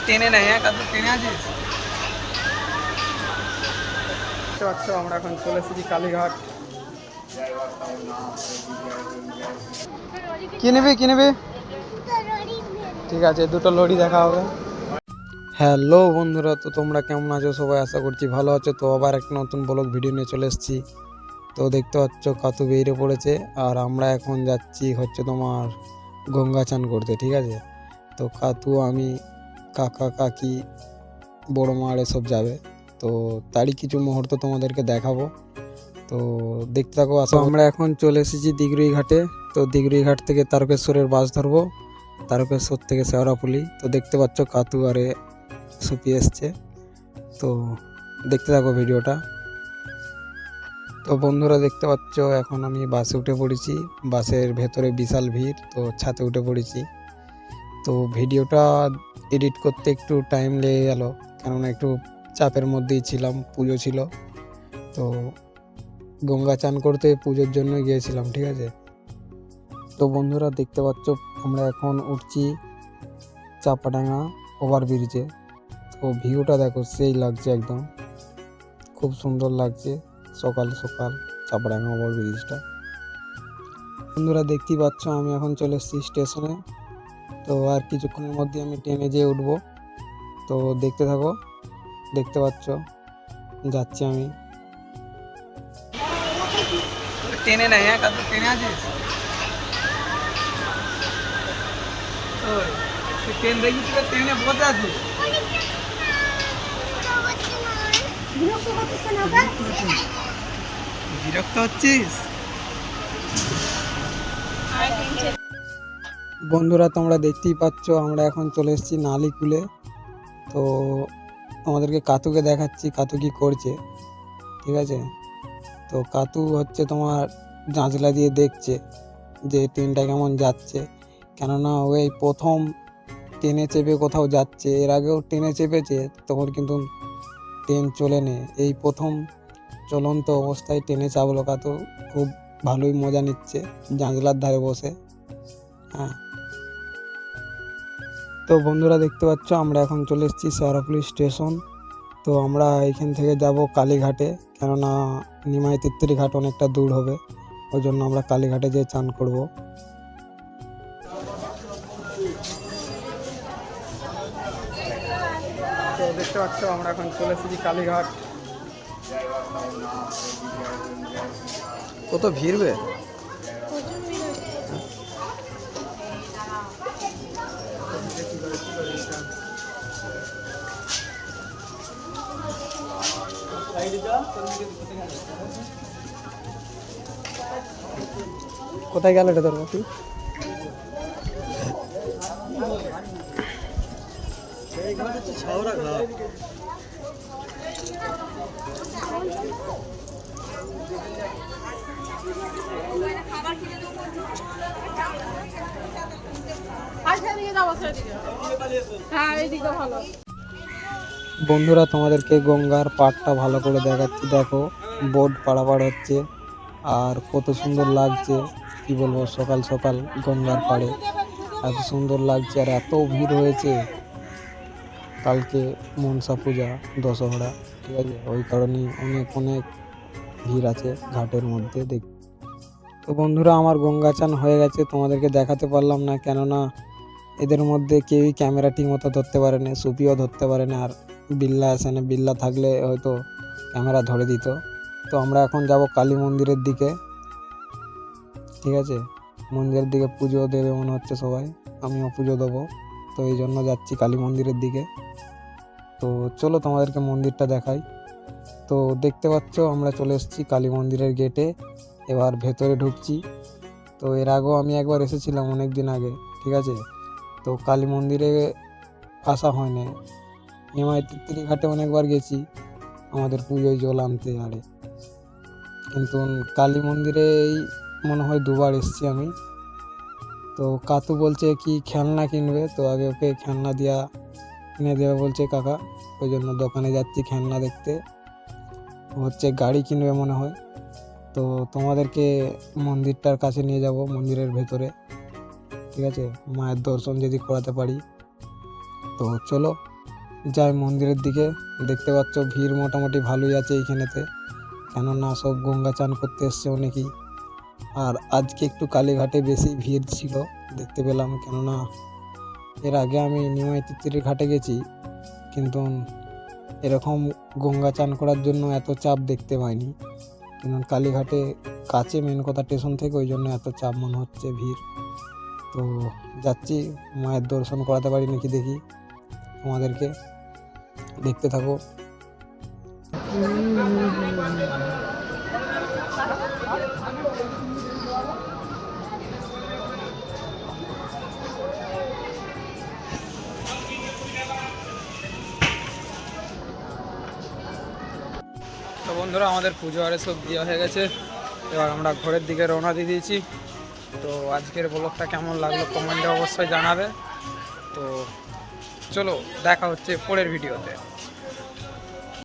টেনে নেয়, হ্যাঁ কাকু টেনে আছিস। আচ্ছা আমরা এখন চলে এসেছি কালীঘাট। কি নেবে? ঠিক আছে, দুটো লরি দেখা হবে। হ্যালো বন্ধুরা, তো তোমরা কেমন আছো? সবাই আশা করছি ভালো আছো। তো আবার একটা নতুন ব্লগ ভিডিও নিয়ে চলে এসেছি। তো দেখতে পাচ্ছ কাতু বেরিয়ে পড়েছে, আর আমরা এখন যাচ্ছি হচ্ছে তোমার গঙ্গা চান করতে। ঠিক আছে, তো কাতু, আমি, কাকা, কাকি, বড় মার এসব যাবে। তো তারই কিছু মুহূর্ত তোমাদেরকে দেখাবো, তো দেখতে থাকো। আসো, আমরা এখন চলে এসেছি দিগরুই ঘাটে। তো দিগরুই ঘাট থেকে তারকেশ্বরের বাস ধরবো, তারকেশ্বর থেকে শেওড়াফুলি। তো দেখতে পাচ্ছ কাতু আরে সুপি এসছে, তো দেখতে থাকো ভিডিওটা। তো বন্ধুরা দেখতে পাচ্ছ এখন আমি বাসে উঠে পড়েছি। বাসের ভেতরে বিশাল ভিড়, তো ছাদে উঠে পড়েছি। তো ভিডিওটা এডিট করতে একটু টাইম লেগে গেল, কেননা একটু চাপের মধ্যেই ছিলাম, পুজো ছিল। তো গঙ্গা চান করতে পুজোর জন্য গিয়েছিলাম। ঠিক আছে, তো বন্ধুরা দেখতে পাচ্ছ আমরা এখন উঠছি চাপাডাঙ্গা ওভারব্রিজে। তো ভিউটা দেখো, সেই লাগছে, একদম খুব সুন্দর লাগছে সকাল সকাল চাপাডাঙ্গা ওভারব্রিজটা। বন্ধুরা দেখতেই পাচ্ছ আমি এখন চলে এসেছি স্টেশনে। তো আর কিছুক্ষণের মধ্যে আমি ট্রেনে যেয়ে উঠবো। তো দেখতে থাকো, দেখতে পাচ্ছ যাচ্ছি আমি। ট্রেনে নাই, হ্যাঁ কাকু ট্রেনে আছিস? ট্রেন দেখি, ট্রেনে বসে আছিস? বিরক্ত হচ্ছিস? বন্ধুরা তোমরা দেখতেই পাচ্ছ আমরা এখন চলে এসেছি নালিকুলে। তো আমাদেরকে কাতুকে দেখাচ্ছি কাতু কি করছে। ঠিক আছে, তো কাতু হচ্ছে তোমার জাঁচলা দিয়ে দেখছে যে ট্রেনটা কেমন যাচ্ছে, কেননা ওই প্রথম ট্রেনে চেপে কোথাও যাচ্ছে। এর আগেও ট্রেনে চেপেছে, তখন কিন্তু ট্রেন চলে নে, এই প্রথম চলন্ত অবস্থায় ট্রেনে চাপলো কাতু। খুব ভালোই মজা নিচ্ছে জানলার ধারে বসে। হ্যাঁ, তো বন্ধুরা দেখতে পাচ্ছ আমরা এখন চলে এসেছি শেওড়াফুলি স্টেশন। তো আমরা এখান থেকে যাব কালীঘাটে, কেননা নিমাই তিত্তিরি ঘাট অনেকটা দূর হবে, ওই জন্য আমরা কালীঘাটে যেয়ে চান করব। তো দেখতে পাচ্ছ আমরা এখন চলে এসেছি কালীঘাট। কত ভিড় বে! কোথায় গেল এটা তোর মতো? বন্ধুরা তোমাদেরকে গঙ্গার পাড়টা ভালো করে দেখাচ্ছি, দেখো বোট পারাপার হচ্ছে, আর কত সুন্দর লাগছে। কি বলবো, সকাল সকাল গঙ্গার পাড়ে এত সুন্দর লাগছে, আর এত ভিড় হয়েছে। কালকে মনসা পূজা, দশহরা, ঠিক আছে, ওই কারণেই অনেক অনেক ভিড় আছে ঘাটের মধ্যে। তো বন্ধুরা আমার গঙ্গা চান হয়ে গেছে, তোমাদেরকে দেখাতে পারলাম না, কেননা এদের মধ্যে কেউই ক্যামেরা ঠিক মতো ধরতে পারে না, সুপিও ধরতে পারে না, আর বিল্লা আসে না। বিল্লা থাকলে হয়তো ক্যামেরা ধরে দিত। তো আমরা এখন যাব কালী মন্দিরের দিকে। ঠিক আছে, মন্দিরের দিকে পুজো দেবে মনে হচ্ছে সবাই, আমিও পুজো দেবো, তো এই জন্য যাচ্ছি কালী মন্দিরের দিকে। তো চলো তোমাদেরকে মন্দিরটা দেখাই। তো দেখতে পাচ্ছ আমরা চলে এসেছি কালী মন্দিরের গেটে, এবার ভেতরে ঢুকছি। তো এর আগেও আমি একবার এসেছিলাম অনেক দিন আগে। ঠিক আছে, তো কালী মন্দিরে আসা হয় না। নিমাই তিত্তিরি ঘাটে অনেকবার গেছি আমাদের পুজোয় জল আনতে, আরে কিন্তু কালী মন্দিরে এই মনে হয় দুবার এসেছি আমি। তো কাতু বলছে কি খেলনা কিনবে, তো আগে ওকে খেলনা কিনে দেবে বলছে কাকা, ওই জন্য দোকানে যাচ্ছি খেলনা দেখতে। হচ্ছে গাড়ি কিনবে মনে হয়। তো তোমাদেরকে মন্দিরটার কাছে নিয়ে যাব, মন্দিরের ভেতরে। ঠিক আছে, মায়ের দর্শন যদি করাতে পারি, তো চলো যাই মন্দিরের দিকে। দেখতে পাচ্ছ ভিড় মোটামুটি ভালোই আছে এইখানেতে, কেননা সব গঙ্গা চান করতে এসছে অনেকেই। আর আজকে একটু কালীঘাটে বেশি ভিড় ছিল দেখতে পেলাম, কেননা এর আগে আমি নিমাই তিত্তিরির ঘাটে গেছি, কিন্তু এরকম গঙ্গা চান করার জন্য এত চাপ দেখতে পাইনি। কিন্তু কালীঘাটে কাছে মেন কথা স্টেশন থেকে, ওই জন্য এত চাপ মনে হচ্ছে, ভিড়। তো যাচ্ছি, মায়ের দর্শন করাতে পারি নাকি দেখি, তোমাদেরকে দেখতে থাকো। তো বন্ধুরা, আমাদের পুজো আরে সব দেওয়া হয়ে গেছে, এবার আমরা ঘরের দিকে রওনা দিয়ে দিয়েছি। তো আজকের ব্লগটা কেমন লাগলো কমেন্টে অবশ্যই জানাবে। তো চলো, দেখা হচ্ছে পরের ভিডিওতে।